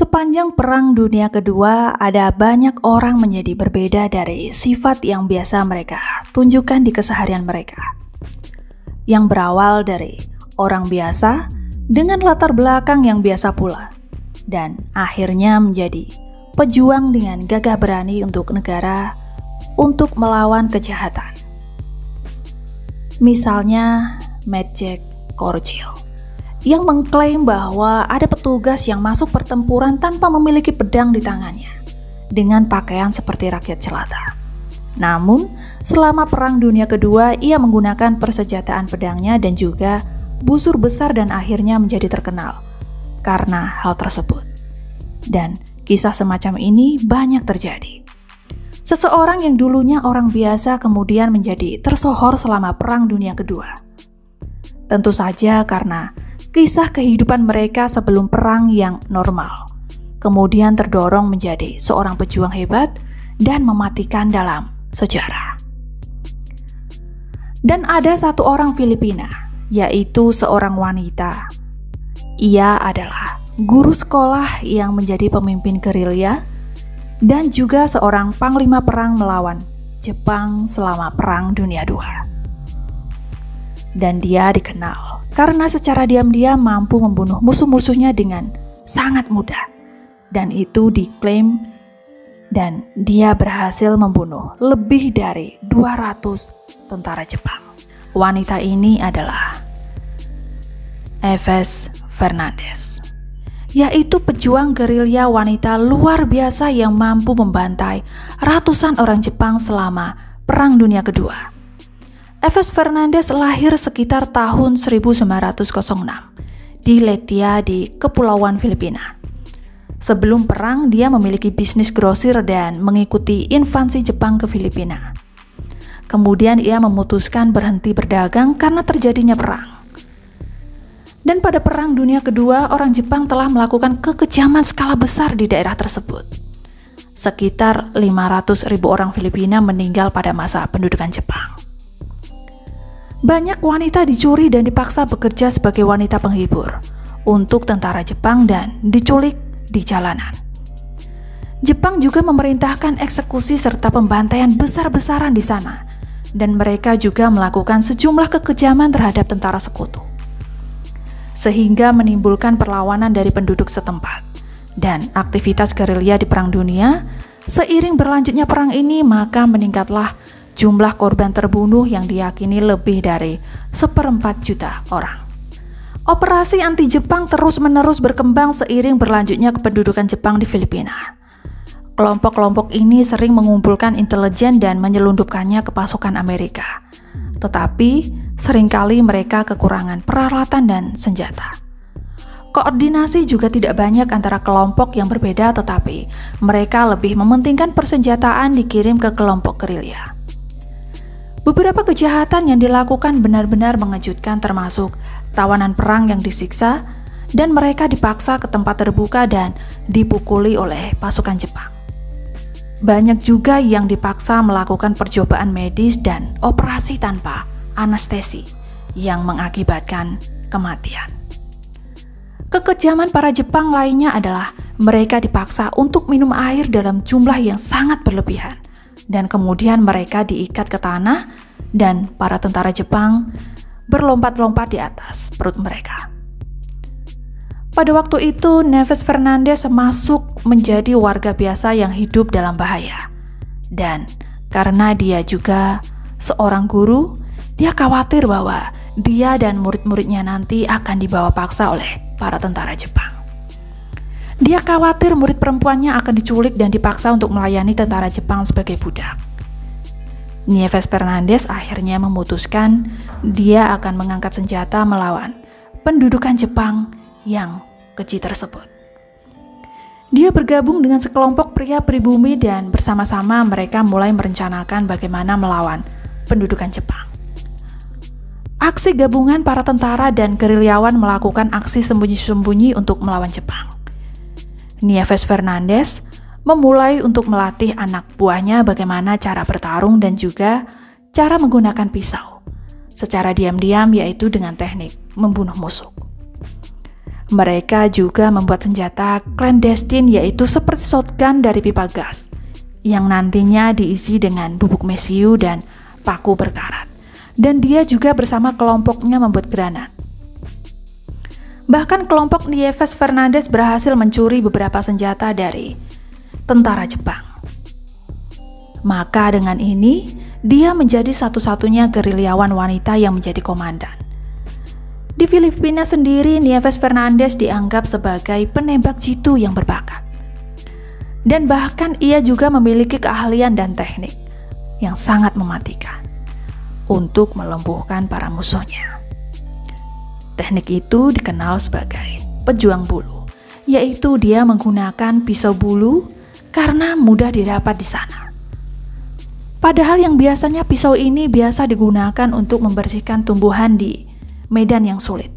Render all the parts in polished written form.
Sepanjang Perang Dunia Kedua, ada banyak orang menjadi berbeda dari sifat yang biasa mereka tunjukkan di keseharian mereka. Yang berawal dari orang biasa dengan latar belakang yang biasa pula, dan akhirnya menjadi pejuang dengan gagah berani untuk negara untuk melawan kejahatan. Misalnya, Medjed Korcil yang mengklaim bahwa ada petugas yang masuk pertempuran tanpa memiliki pedang di tangannya, dengan pakaian seperti rakyat jelata. Namun, selama Perang Dunia Kedua, ia menggunakan persenjataan pedangnya dan juga busur besar dan akhirnya menjadi terkenal karena hal tersebut. Dan kisah semacam ini banyak terjadi. Seseorang yang dulunya orang biasa kemudian menjadi tersohor selama Perang Dunia Kedua. Tentu saja karena kisah kehidupan mereka sebelum perang yang normal, kemudian terdorong menjadi seorang pejuang hebat dan mematikan dalam sejarah. Dan ada satu orang Filipina, yaitu seorang wanita. Ia adalah guru sekolah yang menjadi pemimpin gerilya dan juga seorang panglima perang melawan Jepang selama Perang Dunia II. Dan dia dikenal karena secara diam-diam mampu membunuh musuh-musuhnya dengan sangat mudah. Dan itu diklaim dan dia berhasil membunuh lebih dari 200 tentara Jepang. Wanita ini adalah Eves Fernandez, yaitu pejuang gerilya wanita luar biasa yang mampu membantai ratusan orang Jepang selama Perang Dunia Kedua. Eves Fernandez lahir sekitar tahun 1906 di Leyte di Kepulauan Filipina. Sebelum perang, dia memiliki bisnis grosir dan mengikuti invasi Jepang ke Filipina. Kemudian ia memutuskan berhenti berdagang karena terjadinya perang. Dan pada Perang Dunia Kedua, orang Jepang telah melakukan kekejaman skala besar di daerah tersebut. Sekitar 500.000 orang Filipina meninggal pada masa pendudukan Jepang. Banyak wanita dicuri dan dipaksa bekerja sebagai wanita penghibur untuk tentara Jepang dan diculik di jalanan. Jepang juga memerintahkan eksekusi serta pembantaian besar-besaran di sana, dan mereka juga melakukan sejumlah kekejaman terhadap tentara sekutu, sehingga menimbulkan perlawanan dari penduduk setempat. Dan aktivitas gerilya di Perang Dunia, seiring berlanjutnya perang ini, maka meningkatlah jumlah korban terbunuh yang diyakini lebih dari 1/4 juta orang. Operasi anti-Jepang terus-menerus berkembang seiring berlanjutnya kependudukan Jepang di Filipina. Kelompok-kelompok ini sering mengumpulkan intelijen dan menyelundupkannya ke pasukan Amerika. Tetapi, seringkali mereka kekurangan peralatan dan senjata. Koordinasi juga tidak banyak antara kelompok yang berbeda, tetapi mereka lebih mementingkan persenjataan dikirim ke kelompok gerilya. Beberapa kejahatan yang dilakukan benar-benar mengejutkan, termasuk tawanan perang yang disiksa dan mereka dipaksa ke tempat terbuka dan dipukuli oleh pasukan Jepang. Banyak juga yang dipaksa melakukan percobaan medis dan operasi tanpa anestesi yang mengakibatkan kematian. Kekejaman para Jepang lainnya adalah mereka dipaksa untuk minum air dalam jumlah yang sangat berlebihan, dan kemudian mereka diikat ke tanah dan para tentara Jepang berlompat-lompat di atas perut mereka. Pada waktu itu, Eves Fernandez masuk menjadi warga biasa yang hidup dalam bahaya. Dan karena dia juga seorang guru, dia khawatir bahwa dia dan murid-muridnya nanti akan dibawa paksa oleh para tentara Jepang. Dia khawatir murid perempuannya akan diculik dan dipaksa untuk melayani tentara Jepang sebagai budak. Eves Fernandez akhirnya memutuskan dia akan mengangkat senjata melawan pendudukan Jepang yang keji tersebut. Dia bergabung dengan sekelompok pria pribumi dan bersama-sama mereka mulai merencanakan bagaimana melawan pendudukan Jepang. Aksi gabungan para tentara dan gerilyawan melakukan aksi sembunyi-sembunyi untuk melawan Jepang. Eves Fernandez memulai untuk melatih anak buahnya bagaimana cara bertarung dan juga cara menggunakan pisau secara diam-diam, yaitu dengan teknik membunuh musuh. Mereka juga membuat senjata clandestine, yaitu seperti shotgun dari pipa gas yang nantinya diisi dengan bubuk mesiu dan paku berkarat. Dan dia juga bersama kelompoknya membuat granat. Bahkan kelompok Nieves Fernandez berhasil mencuri beberapa senjata dari tentara Jepang. Maka dengan ini, dia menjadi satu-satunya gerilyawan wanita yang menjadi komandan. Di Filipina sendiri, Nieves Fernandez dianggap sebagai penembak jitu yang berbakat. Dan bahkan ia juga memiliki keahlian dan teknik yang sangat mematikan untuk melumpuhkan para musuhnya. Teknik itu dikenal sebagai pejuang bulu, yaitu dia menggunakan pisau bulu karena mudah didapat di sana. Padahal yang biasanya pisau ini biasa digunakan untuk membersihkan tumbuhan di medan yang sulit.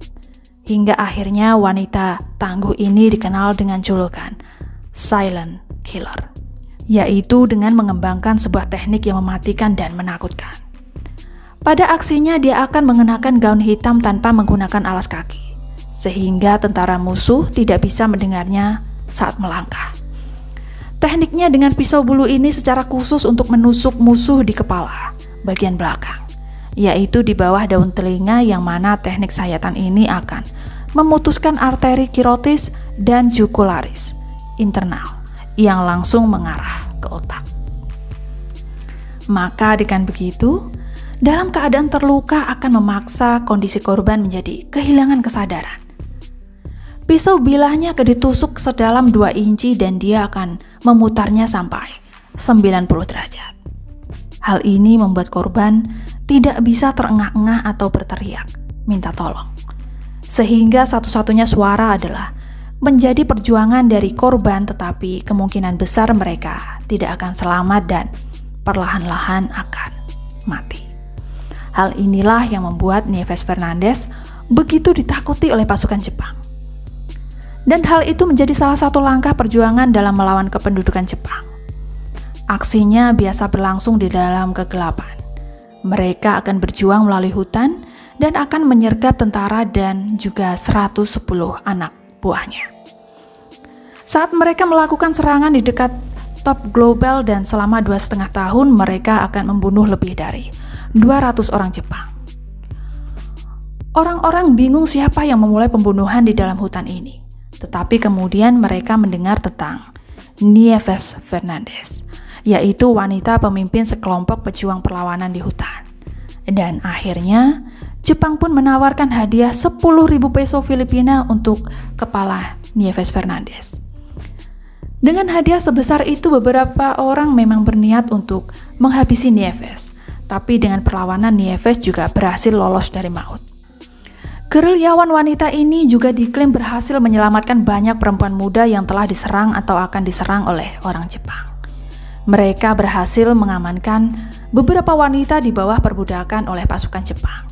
Hingga akhirnya wanita tangguh ini dikenal dengan julukan Silent Killer, yaitu dengan mengembangkan sebuah teknik yang mematikan dan menakutkan. Pada aksinya dia akan mengenakan gaun hitam tanpa menggunakan alas kaki, sehingga tentara musuh tidak bisa mendengarnya saat melangkah. Tekniknya dengan pisau bulu ini secara khusus untuk menusuk musuh di kepala bagian belakang, yaitu di bawah daun telinga, yang mana teknik sayatan ini akan memutuskan arteri kirotis dan jugularis internal yang langsung mengarah ke otak. Maka dengan begitu, dalam keadaan terluka akan memaksa kondisi korban menjadi kehilangan kesadaran. Pisau bilahnya akan ditusuk sedalam 2 inci dan dia akan memutarnya sampai 90 derajat. Hal ini membuat korban tidak bisa terengah-engah atau berteriak minta tolong. Sehingga satu-satunya suara adalah menjadi perjuangan dari korban, tetapi kemungkinan besar mereka tidak akan selamat dan perlahan-lahan akan mati. Hal inilah yang membuat Nieves Fernandez begitu ditakuti oleh pasukan Jepang. Dan hal itu menjadi salah satu langkah perjuangan dalam melawan kependudukan Jepang. Aksinya biasa berlangsung di dalam kegelapan. Mereka akan berjuang melalui hutan dan akan menyergap tentara dan juga 110 anak buahnya. Saat mereka melakukan serangan di dekat Top Global dan selama 2,5 tahun mereka akan membunuh lebih dari 200 orang Jepang. Orang-orang bingung siapa yang memulai pembunuhan di dalam hutan ini. Tetapi kemudian mereka mendengar tentang Nieves Fernandez, yaitu wanita pemimpin sekelompok pejuang perlawanan di hutan. Dan akhirnya Jepang pun menawarkan hadiah 10.000 peso Filipina untuk kepala Nieves Fernandez. Dengan hadiah sebesar itu, beberapa orang memang berniat untuk menghabisi Nieves, tapi dengan perlawanan Nieves juga berhasil lolos dari maut. Gerilyawan wanita ini juga diklaim berhasil menyelamatkan banyak perempuan muda yang telah diserang atau akan diserang oleh orang Jepang. Mereka berhasil mengamankan beberapa wanita di bawah perbudakan oleh pasukan Jepang,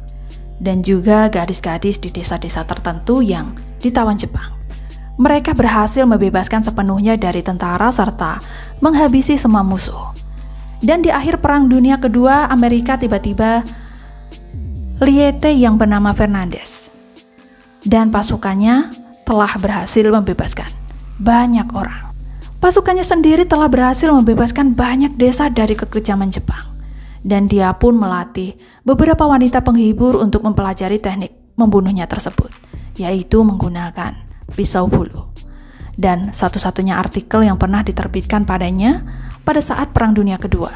dan juga gadis-gadis di desa-desa tertentu yang ditawan Jepang. Mereka berhasil membebaskan sepenuhnya dari tentara serta menghabisi semua musuh. Dan di akhir Perang Dunia Kedua, Amerika tiba-tiba lihat yang bernama Fernandez dan pasukannya telah berhasil membebaskan banyak orang. Pasukannya sendiri telah berhasil membebaskan banyak desa dari kekejaman Jepang, dan dia pun melatih beberapa wanita penghibur untuk mempelajari teknik membunuhnya tersebut, yaitu menggunakan pisau bulu. Dan satu-satunya artikel yang pernah diterbitkan padanya pada saat Perang Dunia Kedua.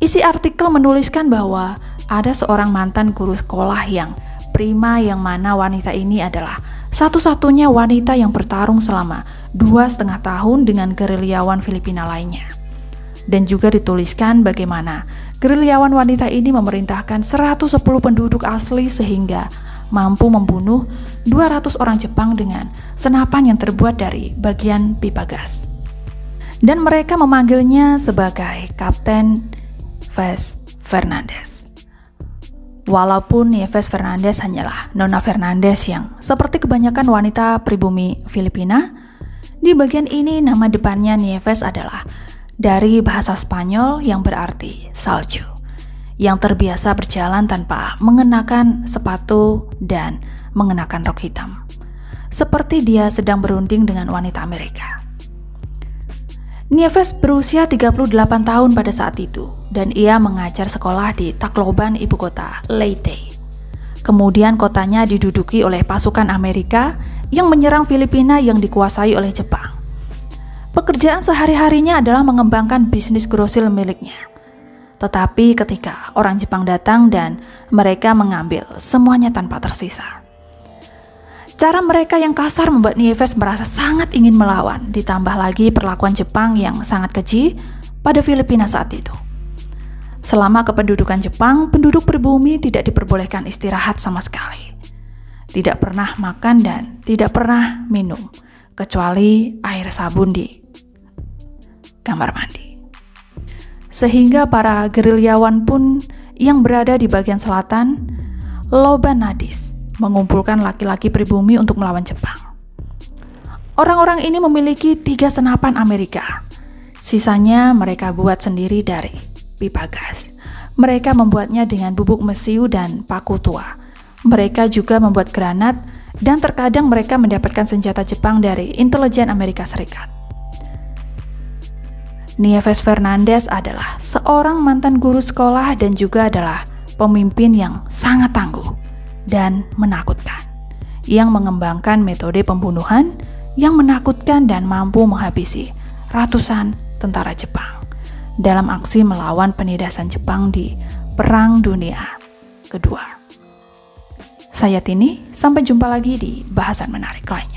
Isi artikel menuliskan bahwa ada seorang mantan guru sekolah yang prima, yang mana wanita ini adalah satu-satunya wanita yang bertarung selama 2,5 tahun dengan gerilyawan Filipina lainnya. Dan juga dituliskan bagaimana gerilyawan wanita ini memerintahkan 110 penduduk asli sehingga mampu membunuh 200 orang Jepang dengan senapan yang terbuat dari bagian pipa gas. Dan mereka memanggilnya sebagai Kapten Nieves Fernandez. Walaupun Nieves Fernandez hanyalah Nona Fernandez yang seperti kebanyakan wanita pribumi Filipina, di bagian ini nama depannya Nieves adalah dari bahasa Spanyol yang berarti salju, yang terbiasa berjalan tanpa mengenakan sepatu dan mengenakan rok hitam. seperti dia sedang berunding dengan wanita Amerika. Nieves berusia 38 tahun pada saat itu, dan ia mengajar sekolah di Tacloban, ibu kota Leyte. Kemudian kotanya diduduki oleh pasukan Amerika yang menyerang Filipina yang dikuasai oleh Jepang. Pekerjaan sehari-harinya adalah mengembangkan bisnis grosir miliknya. Tetapi ketika orang Jepang datang dan mereka mengambil semuanya tanpa tersisa. Cara mereka yang kasar membuat Nieves merasa sangat ingin melawan, ditambah lagi perlakuan Jepang yang sangat keji pada Filipina saat itu. Selama kependudukan Jepang, penduduk pribumi tidak diperbolehkan istirahat sama sekali. Tidak pernah makan dan tidak pernah minum, kecuali air sabun di kamar mandi. Sehingga para gerilyawan pun yang berada di bagian selatan, Loban Nadis, mengumpulkan laki-laki pribumi untuk melawan Jepang. Orang-orang ini memiliki 3 senapan Amerika. Sisanya mereka buat sendiri dari pipa gas. Mereka membuatnya dengan bubuk mesiu dan paku tua. Mereka juga membuat granat dan terkadang mereka mendapatkan senjata Jepang dari intelijen Amerika Serikat. Nieves Fernandez adalah seorang mantan guru sekolah dan juga adalah pemimpin yang sangat tangguh dan menakutkan, yang mengembangkan metode pembunuhan yang menakutkan dan mampu menghabisi ratusan tentara Jepang dalam aksi melawan penindasan Jepang di Perang Dunia Kedua. Saya Tini, sampai jumpa lagi di bahasan menarik lainnya.